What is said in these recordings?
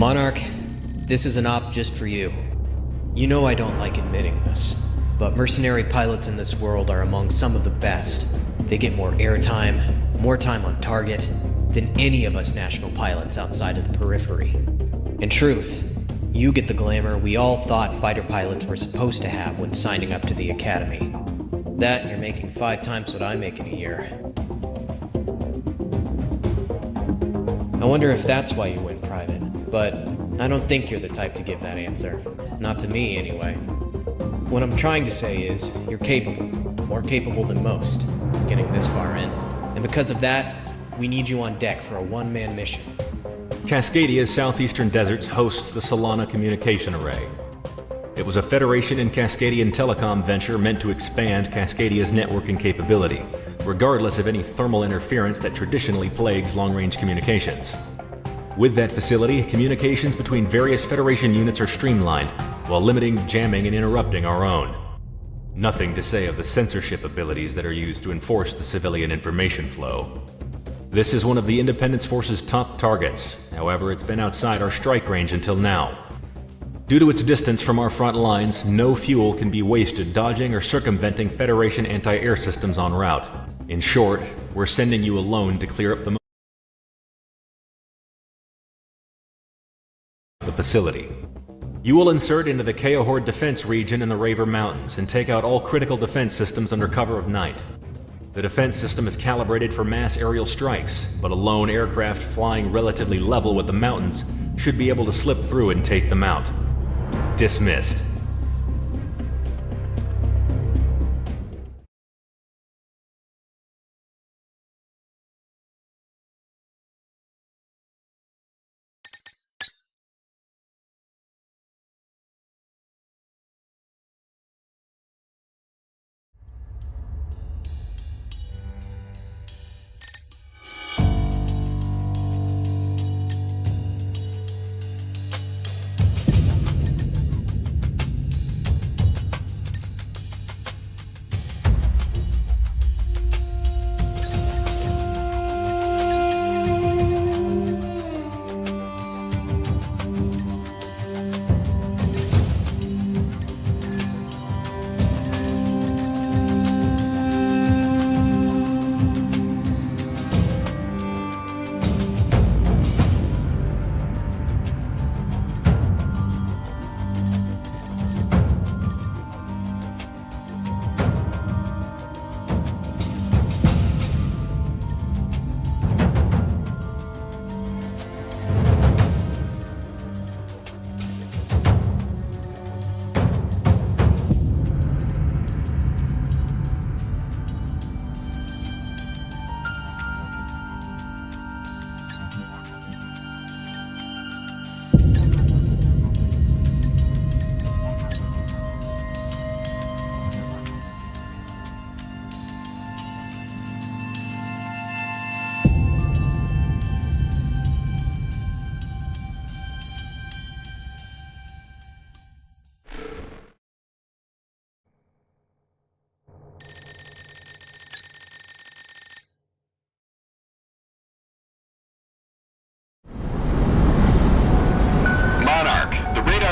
Monarch, this is an op just for you. You know I don't like admitting this, but mercenary pilots in this world are among some of the best. They get more airtime, more time on target, than any of us national pilots outside of the periphery. In truth, you get the glamour we all thought fighter pilots were supposed to have when signing up to the academy. That and you're making 5 times what I make in a year. I wonder if that's why you went private, but I don't think you're the type to give that answer. Not to me, anyway. What I'm trying to say is, you're capable. More capable than most, getting this far in. And because of that, we need you on deck for a one-man mission. Cascadia's southeastern deserts hosts the Solana Communication Array. It was a Federation and Cascadian telecom venture meant to expand Cascadia's networking capability, regardless of any thermal interference that traditionally plagues long-range communications. With that facility, communications between various Federation units are streamlined, while limiting jamming and interrupting our own. Nothing to say of the censorship abilities that are used to enforce the civilian information flow. This is one of the Independence Force's top targets. However, it's been outside our strike range until now. Due to its distance from our front lines, no fuel can be wasted dodging or circumventing Federation anti-air systems en route. In short, we're sending you alone to clear up the facility. You will insert into the Keohord defense region in the Raver Mountains and take out all critical defense systems under cover of night. The defense system is calibrated for mass aerial strikes, but a lone aircraft flying relatively level with the mountains should be able to slip through and take them out. Dismissed.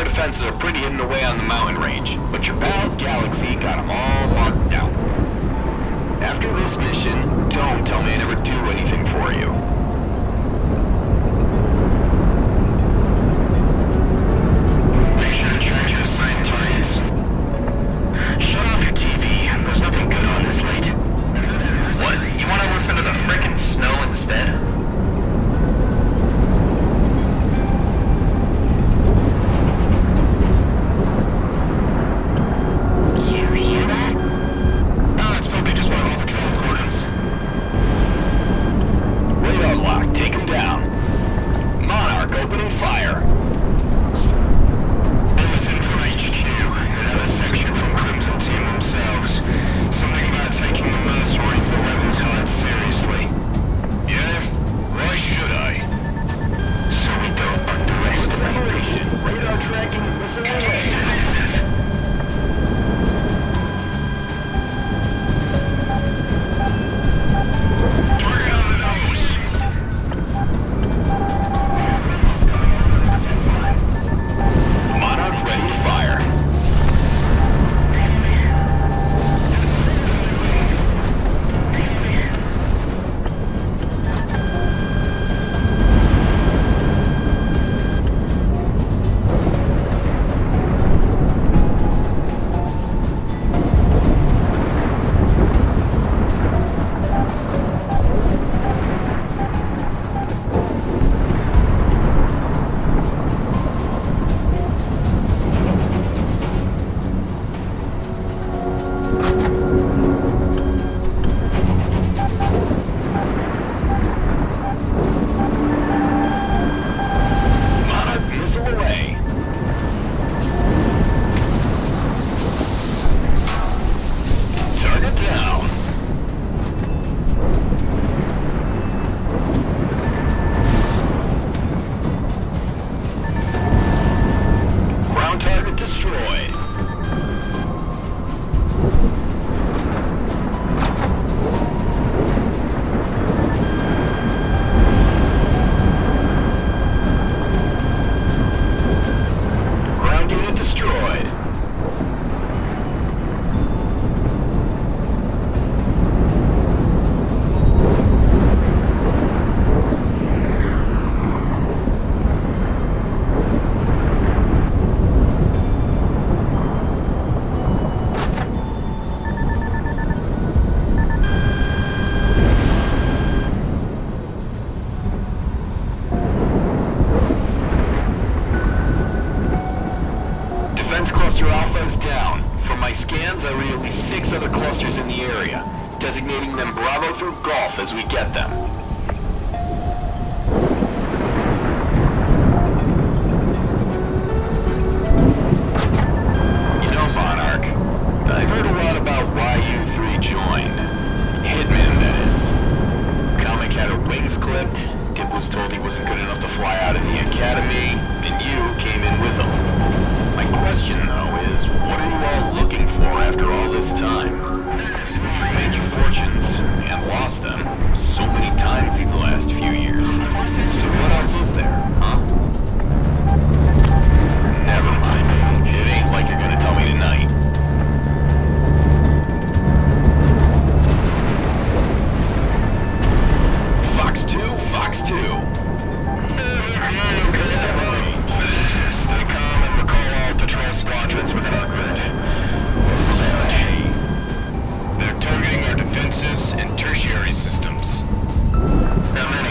Defenses are pretty hidden away on the mountain range, but your pal Galaxy got them all marked out. After this mission, don't tell me I never do anything for you. Make sure to track your assigned targets. Shut off your TV. There's nothing good on this late. What? You want to listen to the frickin' snow instead? designating them Bravo through Golf as we get them. You know, Monarch, I've heard a lot about why you three joined. Hitman, that is. Comic had her wings clipped, Dip was told he wasn't good enough to fly out of the academy, and you came in with him. My question, though, is what are you all looking for after all this time? You made your fortunes, and lost them, so many times these last few years. So what else is there, huh? Never mind. It ain't like you're gonna tell me tonight. Fox 2, Fox 2. Stay calm and recall all patrol squadrons within our grid. What's the damage? They're targeting our defenses and tertiary systems. How many?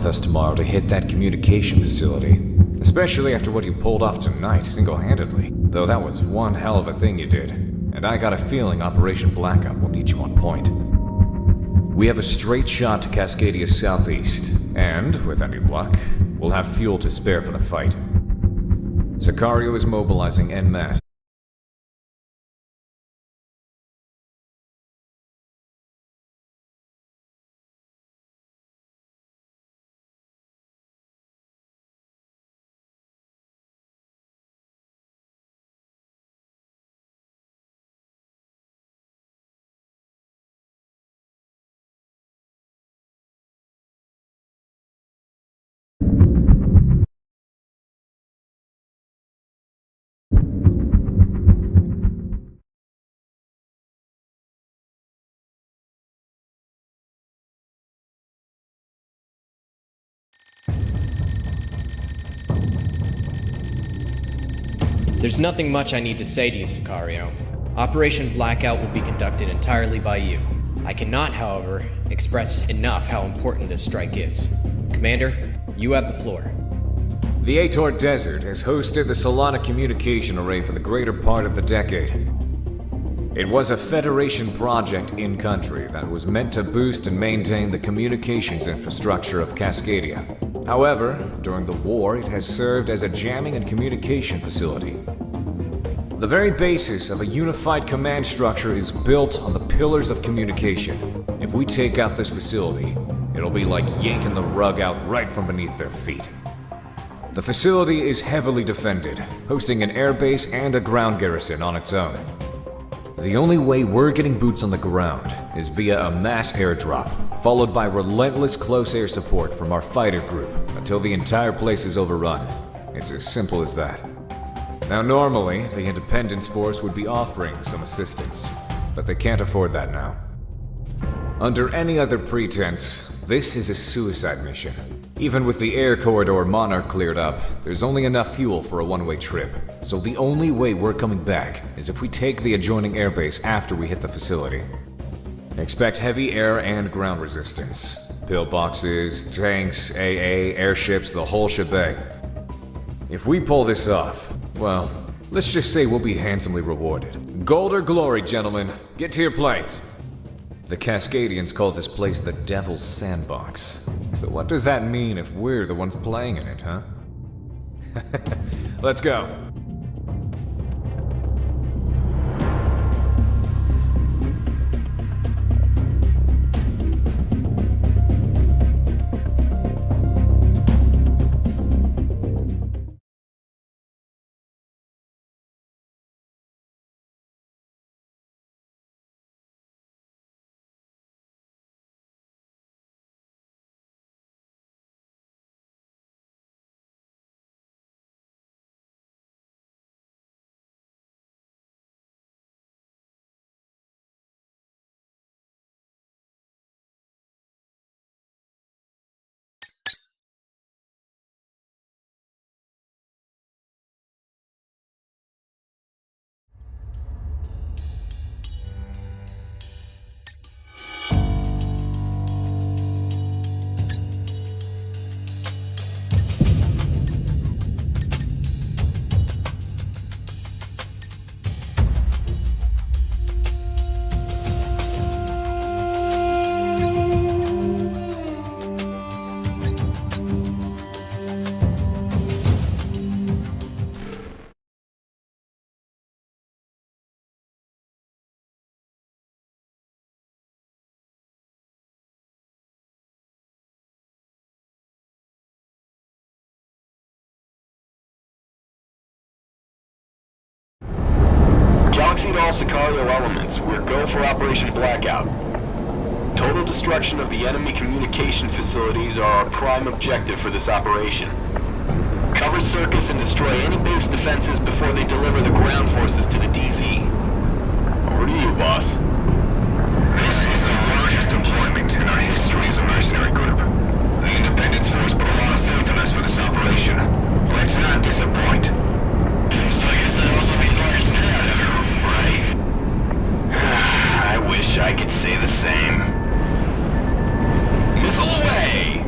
with us tomorrow to hit that communication facility. Especially after what you pulled off tonight, single-handedly. Though that was one hell of a thing you did. And I got a feeling Operation Blackout will need you on point. We have a straight shot to Cascadia's southeast, and, with any luck, we'll have fuel to spare for the fight. Sicario is mobilizing en masse. There's nothing much I need to say to you, Sicario. Operation Blackout will be conducted entirely by you. I cannot, however, express enough how important this strike is. Commander, you have the floor. The Ator Desert has hosted the Solana communication array for the greater part of the decade. It was a Federation project in-country that was meant to boost and maintain the communications infrastructure of Cascadia. However, during the war, it has served as a jamming and communication facility. The very basis of a unified command structure is built on the pillars of communication. If we take out this facility, it'll be like yanking the rug out right from beneath their feet. The facility is heavily defended, hosting an airbase and a ground garrison on its own. The only way we're getting boots on the ground is via a mass airdrop, followed by relentless close air support from our fighter group until the entire place is overrun. It's as simple as that. Now normally, the Independence Force would be offering some assistance, but they can't afford that now. Under any other pretense, this is a suicide mission. Even with the air corridor Monarch cleared up, there's only enough fuel for a one-way trip. So the only way we're coming back is if we take the adjoining airbase after we hit the facility. Expect heavy air and ground resistance. Pillboxes, tanks, AA, airships, the whole shebang. If we pull this off, well, let's just say we'll be handsomely rewarded. Gold or glory, gentlemen. Get to your planes. The Cascadians call this place the Devil's Sandbox. So what does that mean if we're the ones playing in it, huh? Let's go. Galaxy to all Sicario elements. We're go for Operation Blackout. Total destruction of the enemy communication facilities are our prime objective for this operation. Cover Circus and destroy any base defenses before they deliver the ground forces to the DZ. Over to you, boss. This is the largest deployment in our history as a mercenary group. The Independence Force put a lot of faith in us for this operation. Let's not disappoint. So I guess that also means large death, right? I wish I could say the same. Missile away!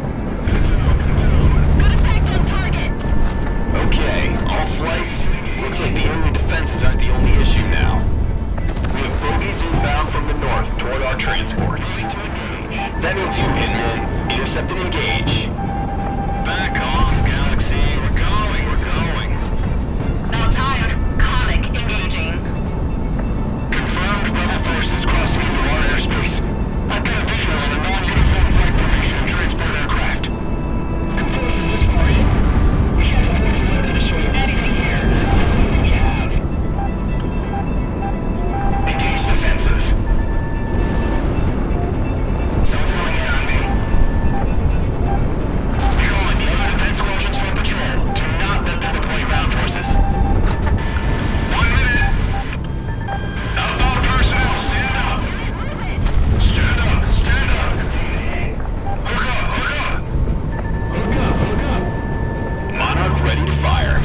fire.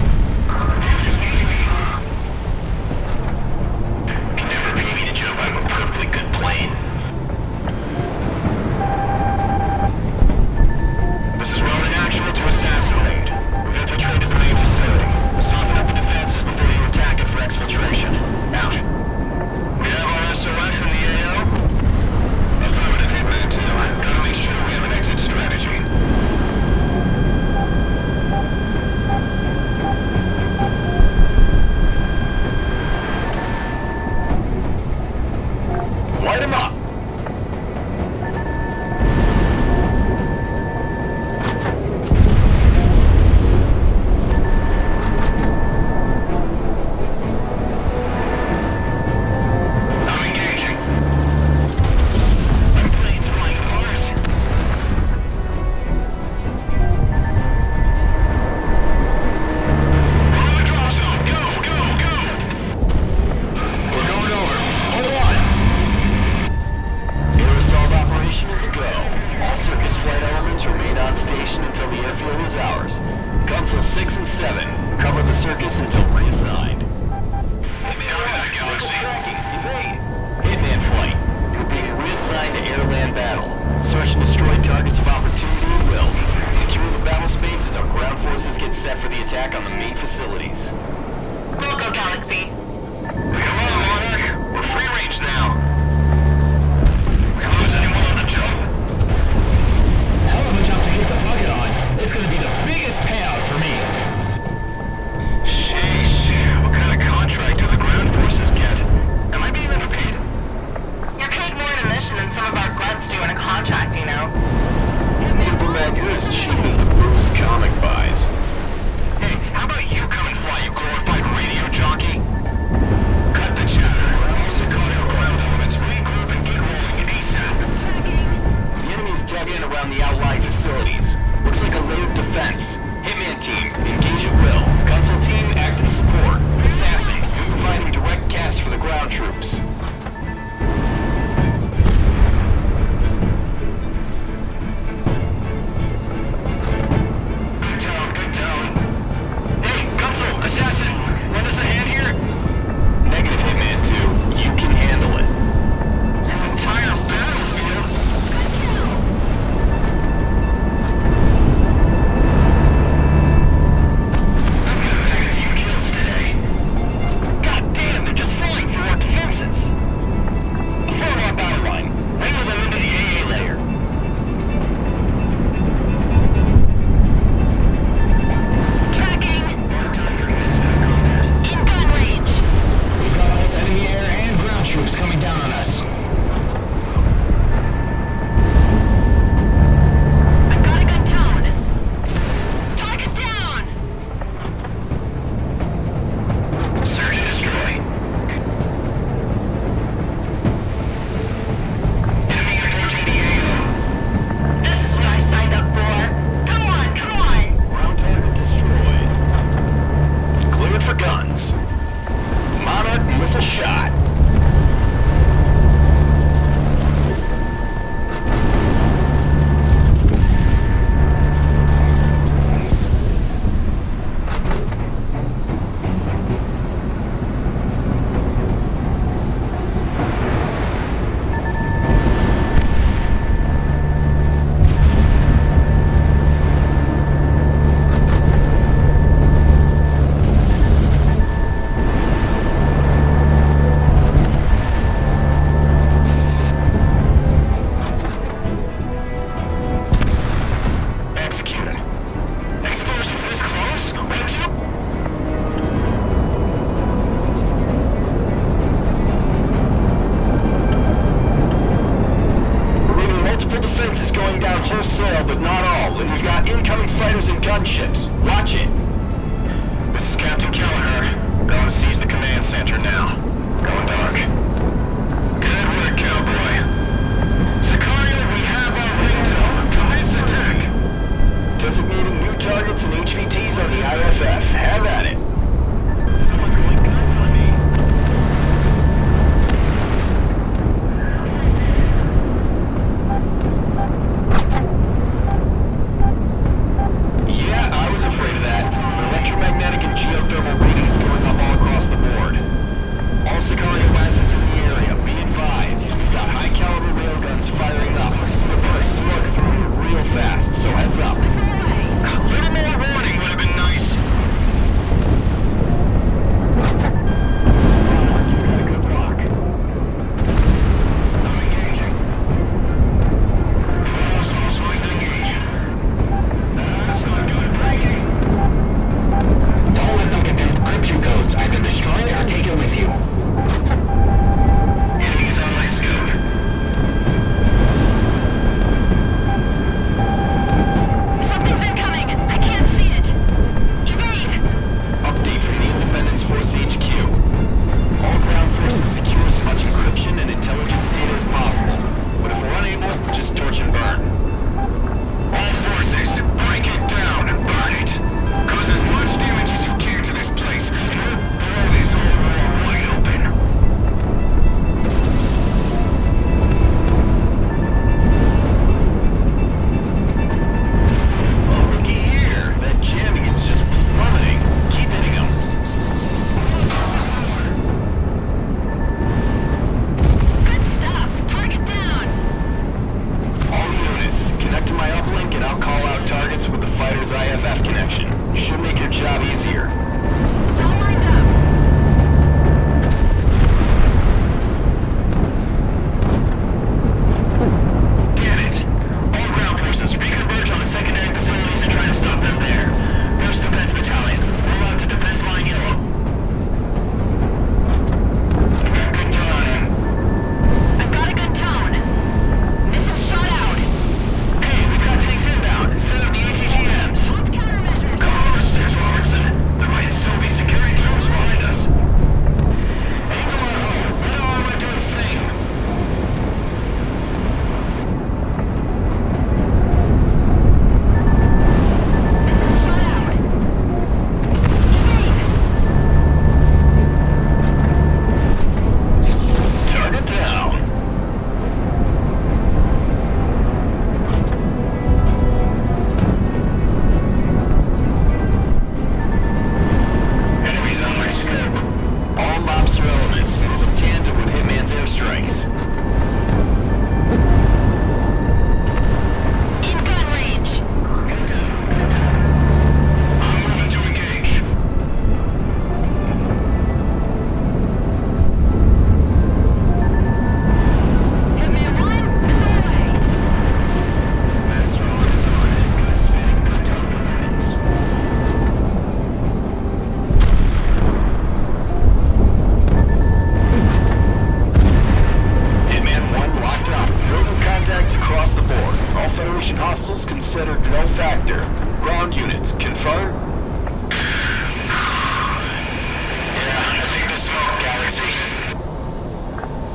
Can never pay me to jump out of a perfectly good plane. This is Ronan Actual to Assassinate. We've infiltrated the main facility. Soften up the defenses before you attack it for exfiltration. Out. We have our SOS from the AO? Affirmative, Hitman 2. Gotta make sure we have an exit strategy. Light him up! I'm engaging. Our plane's flying cars. We're on the drop zone. Go, go, go! We're going over. Hold on. Air assault operation is a go. All circus flight elements remain on station until the airfield is ours. Council 6 and 7, cover the circus until reassigned. Galaxy. Evade. Hitman flight. You're being reassigned to air-land battle. Search and destroy targets of opportunity at will. Secure the battle space as our ground forces get set for the attack on the main facilities. We'll go, Galaxy. Come on, Monarch. We're free range now. We lose anyone on the jump? Hell of a jump to keep the bucket on. It's gonna be the biggest payout for me. Sheesh. What kind of contract do the ground forces get? Am I being underpaid? You're paid more in a mission than some of our grunts do in a contract, you know. Superman, you're as cheap as the Bruce comic buys. Hey, how about you come and fly, you glorified radio jockey? Cut job easier. All lined up. Damn it! All ground forces, reconverge on the secondary facilities and try to stop them there. First Defense Battalion, roll out to Defense Line Yellow. Good time. I've got a good tone. Missile shot out. Hey, we've got tanks inbound. Set up the ATGMs. On countermeasures. Come on, 6 Robertson. There might still be security troops behind us. Ain't going home. Let our armor do its thing. Shot out. Target down. Enemies on my scope. All lobster elements move in tandem with Hitman's airstrikes. In gun range. I'm moving to engage. Hitman 1, missile away. Master on is on it. Good spinning, good talk performance. Hitman 1 locked up. Building contacts across the board. All Federation hostiles considered no factor. Ground units, confirm? Yeah, I think the smoke, Galaxy.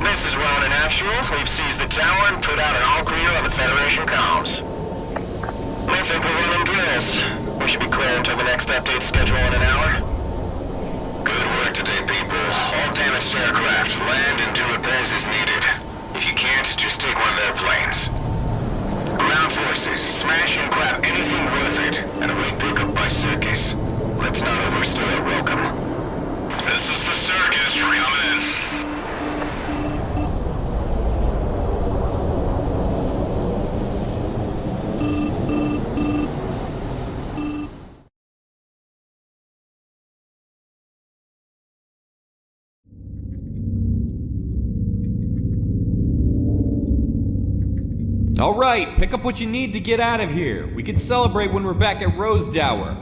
This is Ronin Actual. We've seized the tower and put out an all clear on the Federation comms. We think we're running drills. We should be clear until the next update schedule in an hour. Good work today, people. All damaged aircraft, land and do repairs as needed. If you can't, just take one of their planes. Ground forces, smash and grab anything worth it, and await pickup by circus. Let's not overstay our welcome. This is the circus, coming in. All right, pick up what you need to get out of here. We can celebrate when we're back at Rose Dower.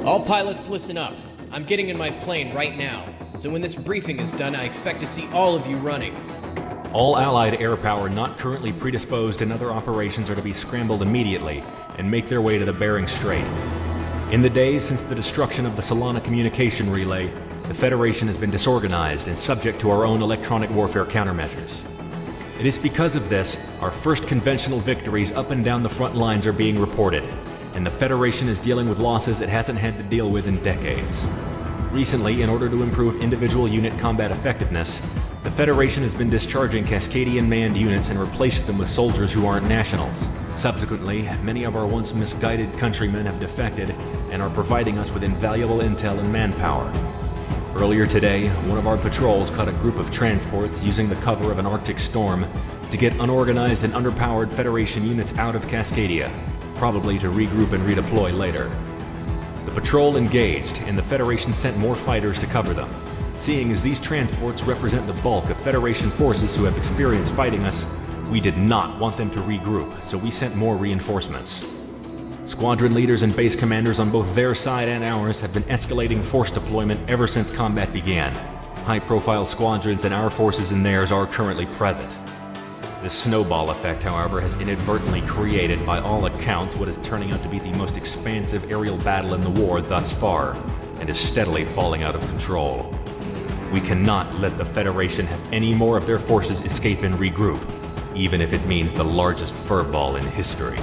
All pilots, listen up. I'm getting in my plane right now, so when this briefing is done, I expect to see all of you running. All Allied air power not currently predisposed in other operations are to be scrambled immediately and make their way to the Bering Strait. In the days since the destruction of the Solana communication relay, the Federation has been disorganized and subject to our own electronic warfare countermeasures. It is because of this, our first conventional victories up and down the front lines are being reported, and the Federation is dealing with losses it hasn't had to deal with in decades. Recently, in order to improve individual unit combat effectiveness, the Federation has been discharging Cascadian manned units and replaced them with soldiers who aren't nationals. Subsequently, many of our once misguided countrymen have defected and are providing us with invaluable intel and manpower. Earlier today, one of our patrols caught a group of transports using the cover of an Arctic storm to get unorganized and underpowered Federation units out of Cascadia, probably to regroup and redeploy later. The patrol engaged, and the Federation sent more fighters to cover them. Seeing as these transports represent the bulk of Federation forces who have experience fighting us, we did not want them to regroup, so we sent more reinforcements. Squadron leaders and base commanders on both their side and ours have been escalating force deployment ever since combat began. High-profile squadrons and our forces in theirs are currently present. This snowball effect, however, has inadvertently created, by all accounts, what is turning out to be the most expansive aerial battle in the war thus far, and is steadily falling out of control. We cannot let the Federation have any more of their forces escape and regroup, even if it means the largest furball in history.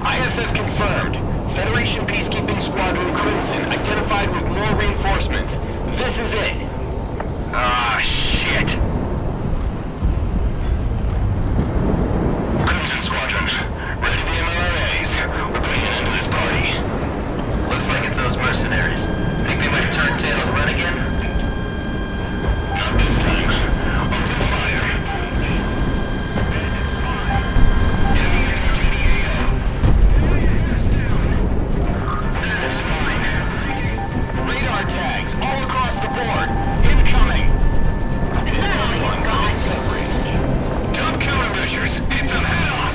IFF confirmed. Federation Peacekeeping Squadron Crimson identified with more reinforcements. This is it. Ah, shit. Crimson Squadron, ready the MLRAs. We're putting an end to this party. Looks like it's those mercenaries. Think they might turn tail and run again? Not this time. Open fire. That's fine. Radar tags all across the board. Incoming. Is that all you got? Top countermeasures. Hit them head on.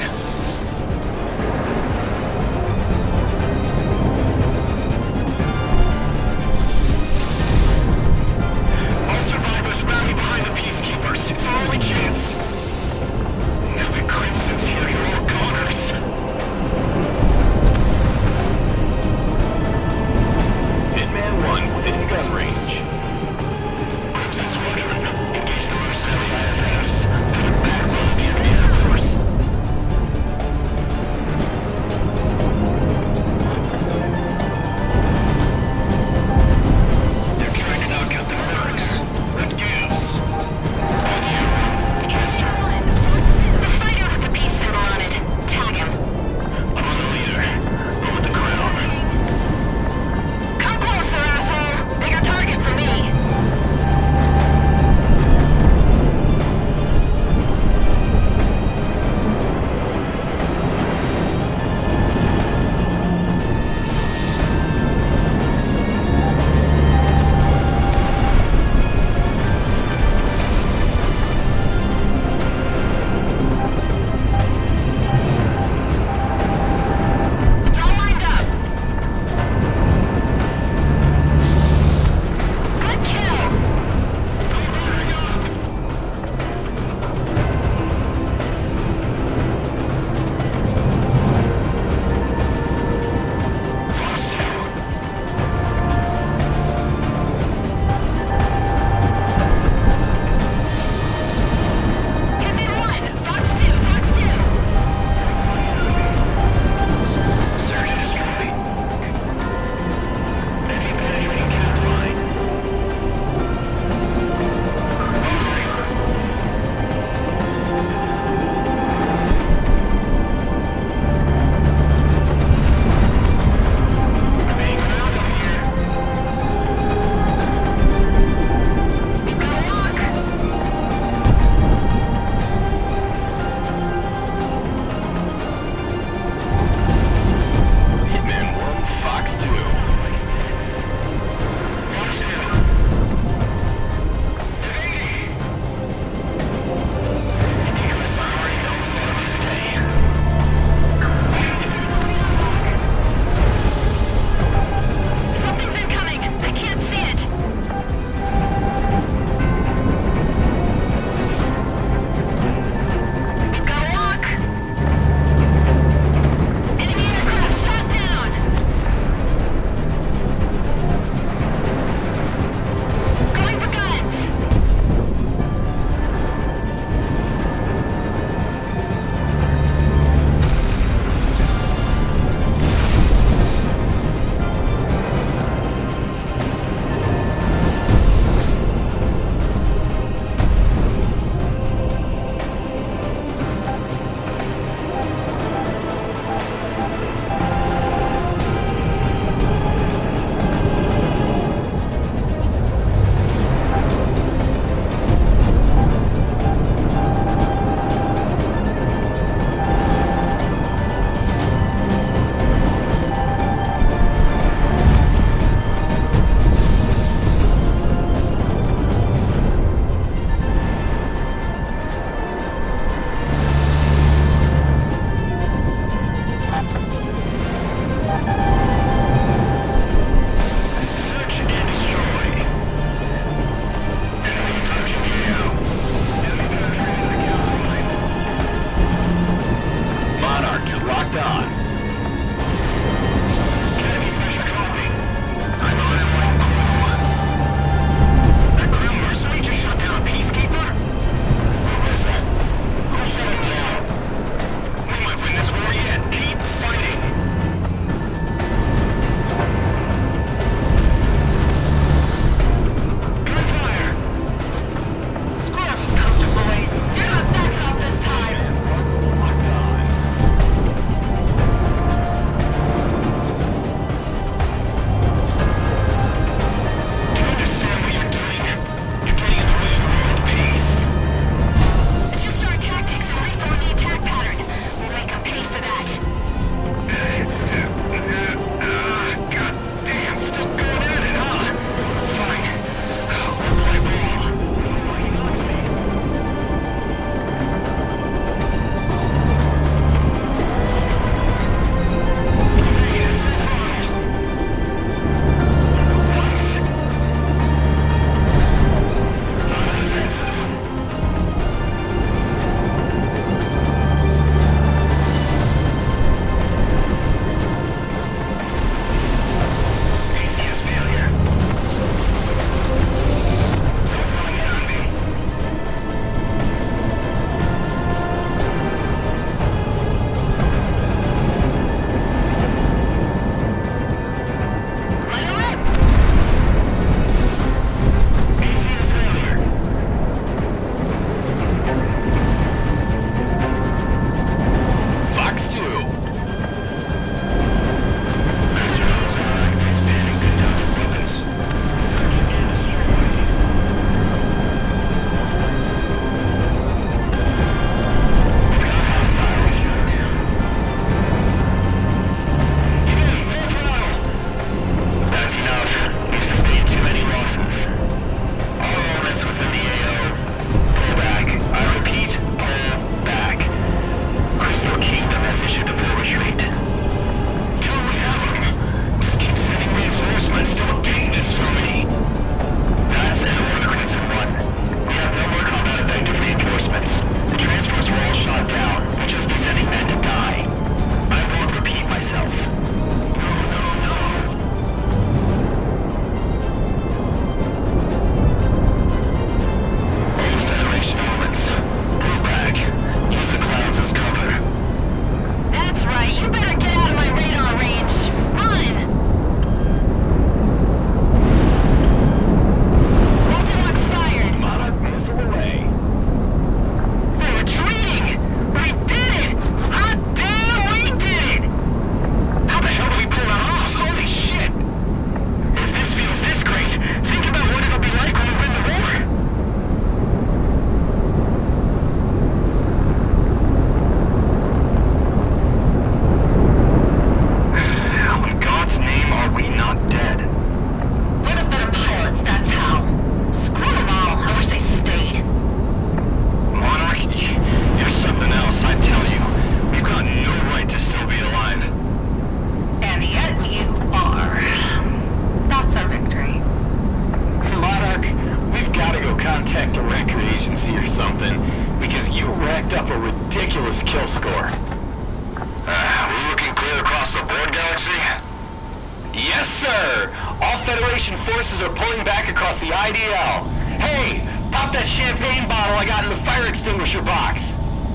Federation forces are pulling back across the IDL. Hey, pop that champagne bottle I got in the fire extinguisher box.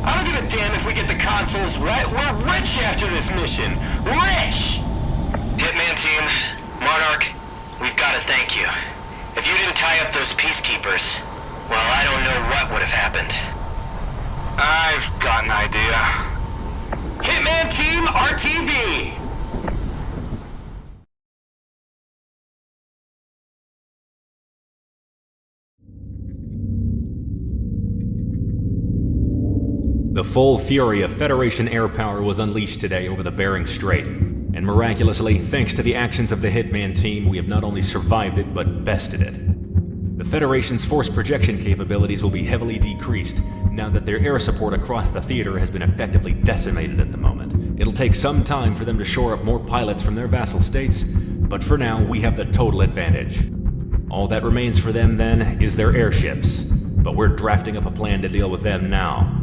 I don't give a damn if we get the consoles right. We're rich after this mission. Rich! Hitman team, Monarch, we've got to thank you. If you didn't tie up those peacekeepers, well, I don't know what would have happened. I've got an idea. Hitman team, RTV! The full fury of Federation air power was unleashed today over the Bering Strait, and miraculously, thanks to the actions of the Hitman team, we have not only survived it, but bested it. The Federation's force projection capabilities will be heavily decreased now that their air support across the theater has been effectively decimated at the moment. It'll take some time for them to shore up more pilots from their vassal states, but for now, we have the total advantage. All that remains for them, then, is their airships, but we're drafting up a plan to deal with them now.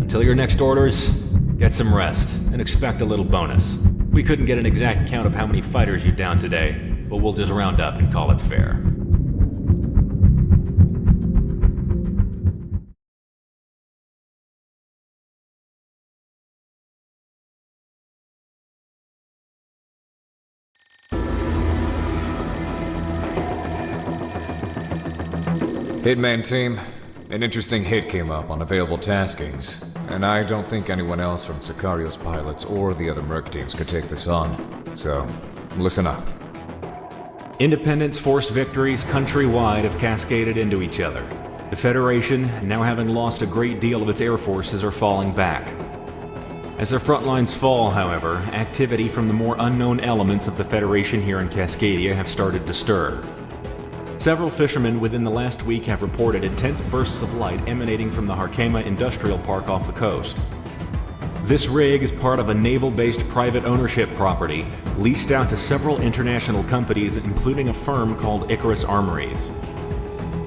Until your next orders, get some rest, and expect a little bonus. We couldn't get an exact count of how many fighters you downed today, but we'll just round up and call it fair. Hitman team, an interesting hit came up on available taskings, and I don't think anyone else from Sicario's pilots or the other Merc teams could take this on. So, listen up. Independence Force victories countrywide have cascaded into each other. The Federation, now having lost a great deal of its air forces, are falling back. As their front lines fall, however, activity from the more unknown elements of the Federation here in Cascadia have started to stir. Several fishermen within the last week have reported intense bursts of light emanating from the Harkema Industrial Park off the coast. This rig is part of a naval-based private ownership property leased out to several international companies, including a firm called Icarus Armories.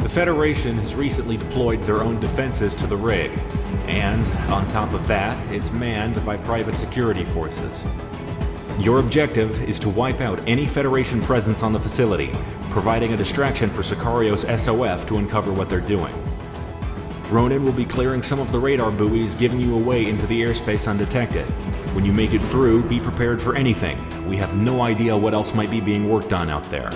The Federation has recently deployed their own defenses to the rig, and, on top of that, it's manned by private security forces. Your objective is to wipe out any Federation presence on the facility, providing a distraction for Sicario's SOF to uncover what they're doing. Ronin will be clearing some of the radar buoys, giving you a way into the airspace undetected. When you make it through, be prepared for anything. We have no idea what else might be being worked on out there.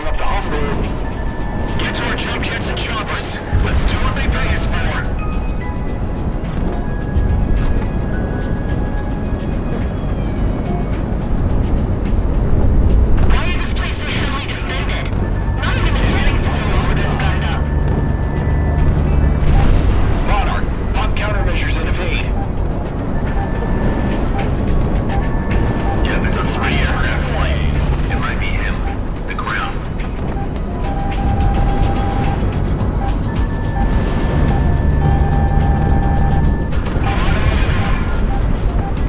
firing up the Humber. Get to our jump jets and choppers. Let's do what they pay us for. Why is this place so heavily defended? Not even the training facilities were this gunned up. Monarch, pump countermeasures in evade. Yeah, there's a 3-aircraft flying. It might be him. The ground.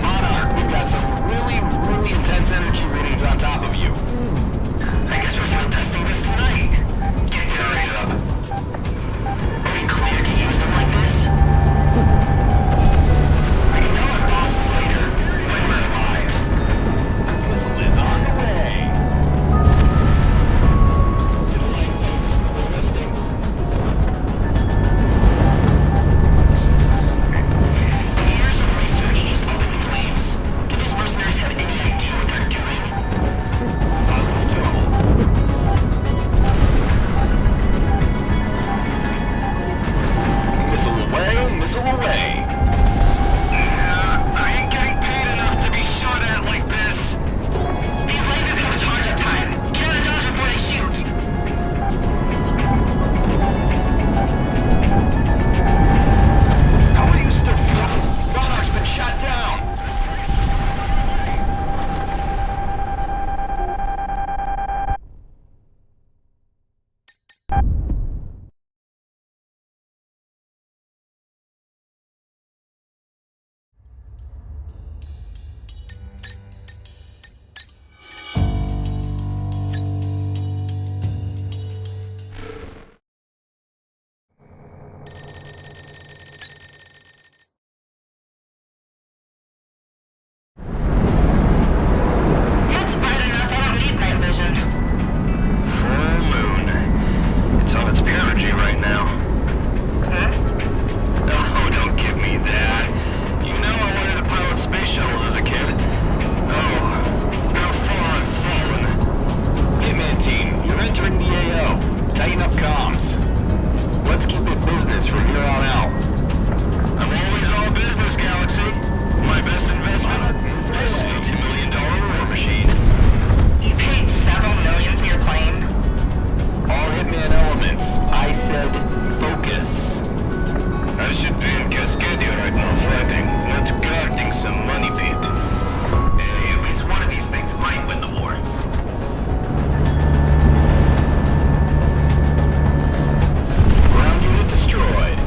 Monarch, we've got some really, really intense energy readings on top of you. I guess we're field testing this tonight. Get hurried up. Are we clear to use them like this? I can tell our bosses later, when we're alive. Missile is on the way. Years of research just up in flames. Do those mercenaries have any idea what they're doing? Missile away, missile away. I ain't getting paid enough to be shot at like this. These lasers have a target time. Counter dodge before they shoot. How are you still floating? Monarch's been shot down. It's bright enough, I don't need night vision. Full moon. It's on its perigee right now. Huh? Oh, don't give me that. You know I wanted to pilot space shuttles as a kid. Oh, how far I've fallen. Wingman team, you're entering the AO. Tighten up comms. Let's keep it business from here on out. I'm always all business, Galaxy. My best investment? This $80 million war machine. You paid several million for your plane? All Hitman elements. I said focus. I should be in Cascadia right now fighting, not guarding some money pit. Hey, at least one of these things might win the war. Ground unit destroyed.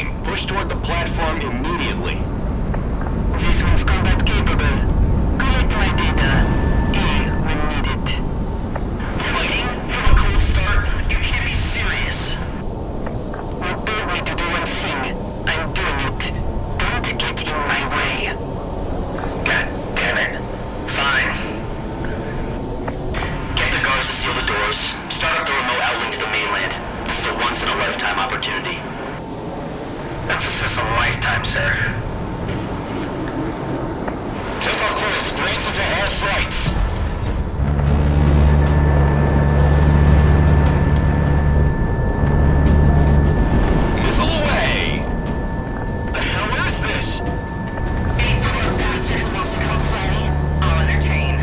team. Push toward the platform immediately. This one's combat capable. Collect my data. We need it. Fighting from a cold start? You can't be serious. You told me to do one thing. I'm doing it. Don't get in my way. God damn it. Fine. Get the guards to seal the doors. Start up the remote outlink to the mainland. This is a once-in-a-lifetime opportunity. Emphasis on lifetime, sir. Take off clearance. Grants into all flights. Missile away! The hell is this? Any poor bastard who wants to come play, I'll entertain.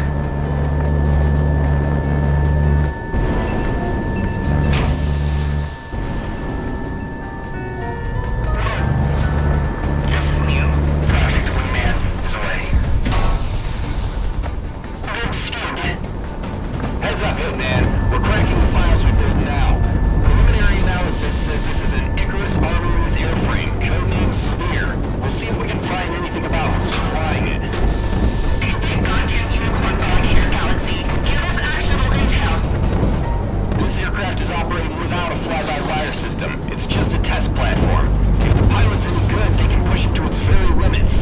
This is new. Project Wingman is away. Good speed. Heads up, Hitman. We're cracking the files we build now. Preliminary analysis says this is an Icarus Armories airframe, codenamed Sphere. We'll see if we can find anything about who's flying it. Big goddamn unicorn alligator galaxy. Give us actionable intel. This aircraft is operating without a fly-by-wire system. It's just a test platform. If the pilot's any good, they can push it to its very limits.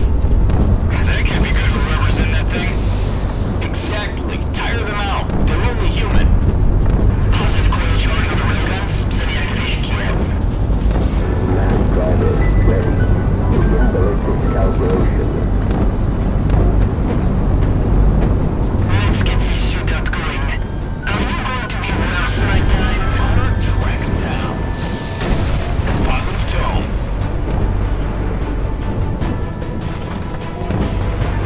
That can't be good for whoever's in that thing. Exactly. Tire them out. They're only human. Positive coil charge on the railguns. Send the activation key out. Let's get this shootout going. Are you going to be worth my time? Track down. Positive tone.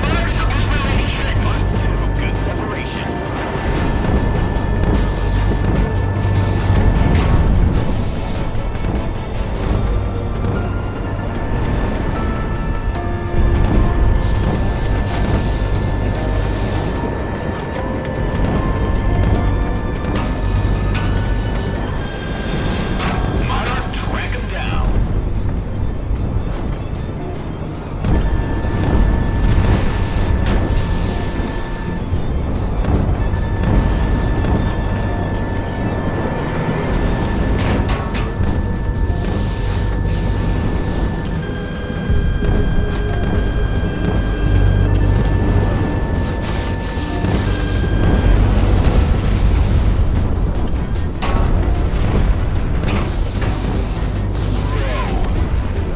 Mark's overly hit. Positive. Good separation. Monarch, track him down.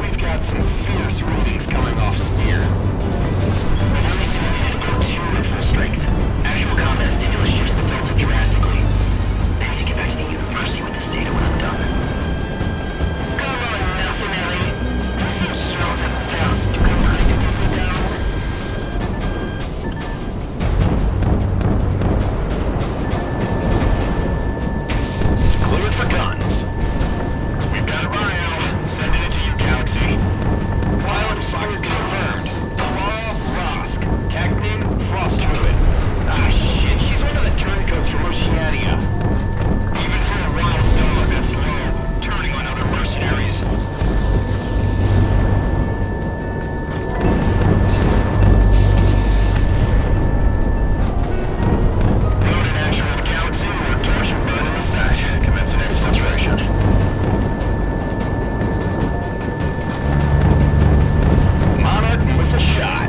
We've got some fierce readings coming off Sphere. We've only simulated about 2 at full strength. Actual combat stimulus shifts the delta drastically. I need to get back to the university with this data when I'm done. Come on, mercenary. You seem strong at first. You can try to get me down. Cleared for guns. We've got a bio. Sending it to you, Galaxy. Pilot assignment confirmed. Tamara Rosk. Tech name Frost Druid. Ah, shit. She's one of the turncoats from Oceania. Even for a wild dog, that's low. Turning on other mercenaries. Loaded action with Galaxy, we're torching burn in the side. Commencing exfiltration. Monarch miss a shot.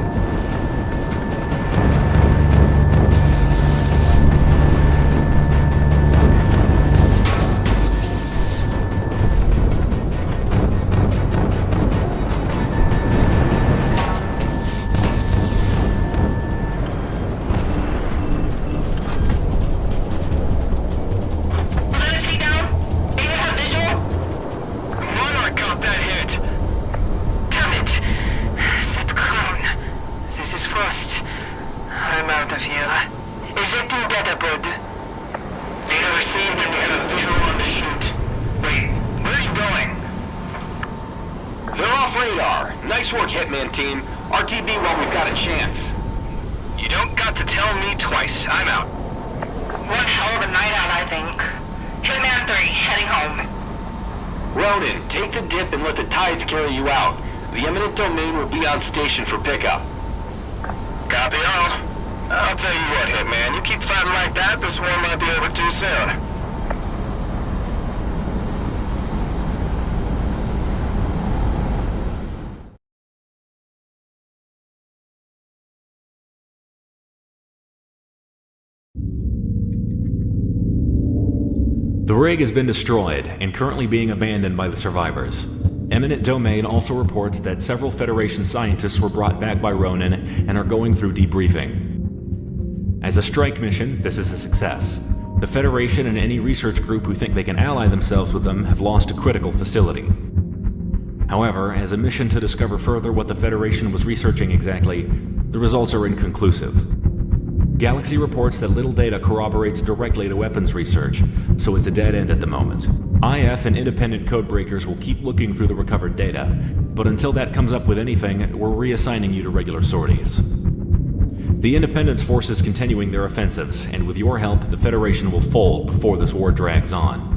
Did I stay down? Do you have visual? Monarch got that hit. Damn it. Set crown. This is Frost. I'm out of here. Ejecting data pod. Data received and we have a visual on the chute. Wait, where are you going? They're off radar. Nice work, Hitman team. RTB while we've got a chance. You don't got to tell me twice. I'm out. One hell of a night out, I think. Hitman 3, heading home. Ronan, take the dip and let the tides carry you out. The eminent domain will be on station for pickup. Copy all. I'll tell you what, Hitman, you keep fighting like that, this war might be over too soon. The rig has been destroyed and currently being abandoned by the survivors. Eminent Domain also reports that several Federation scientists were brought back by Ronan and are going through debriefing. As a strike mission, this is a success. The Federation and any research group who think they can ally themselves with them have lost a critical facility. However, as a mission to discover further what the Federation was researching exactly, the results are inconclusive. Galaxy reports that little data corroborates directly to weapons research, so it's a dead end at the moment. IF and independent codebreakers will keep looking through the recovered data, but until that comes up with anything, we're reassigning you to regular sorties. The Independence Force is continuing their offensives, and with your help, the Federation will fold before this war drags on.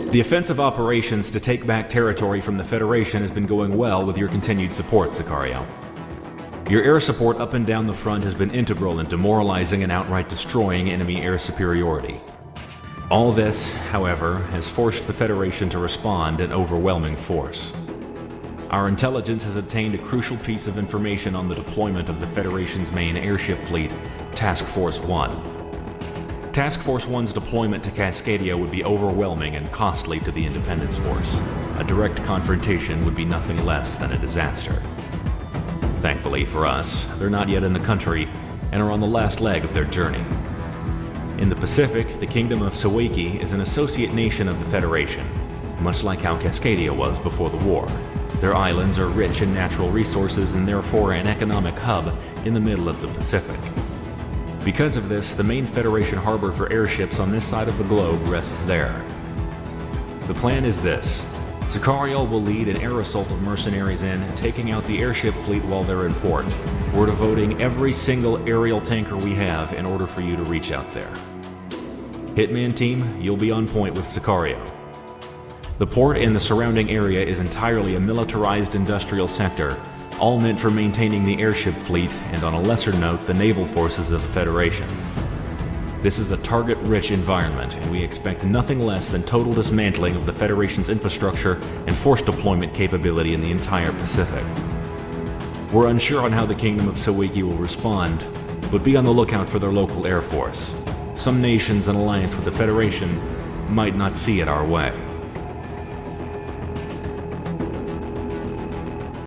The offensive operations to take back territory from the Federation has been going well with your continued support, Sicario. Your air support up and down the front has been integral in demoralizing and outright destroying enemy air superiority. All this, however, has forced the Federation to respond in overwhelming force. Our intelligence has obtained a crucial piece of information on the deployment of the Federation's main airship fleet, Task Force 1. Task Force 1's deployment to Cascadia would be overwhelming and costly to the Independence Force. A direct confrontation would be nothing less than a disaster. Thankfully for us, they're not yet in the country and are on the last leg of their journey. In the Pacific, the Kingdom of Sawaki is an associate nation of the Federation, much like how Cascadia was before the war. Their islands are rich in natural resources and therefore an economic hub in the middle of the Pacific. Because of this, the main Federation harbor for airships on this side of the globe rests there. The plan is this. Sicario will lead an air assault of mercenaries in, taking out the airship fleet while they're in port. We're devoting every single aerial tanker we have in order for you to reach out there. Hitman team, you'll be on point with Sicario. The port and the surrounding area is entirely a militarized industrial sector, all meant for maintaining the airship fleet and, on a lesser note, the naval forces of the Federation. This is a target-rich environment, and we expect nothing less than total dismantling of the Federation's infrastructure and force deployment capability in the entire Pacific. We're unsure on how the Kingdom of Sawaki will respond, but be on the lookout for their local air force. Some nations in alliance with the Federation might not see it our way.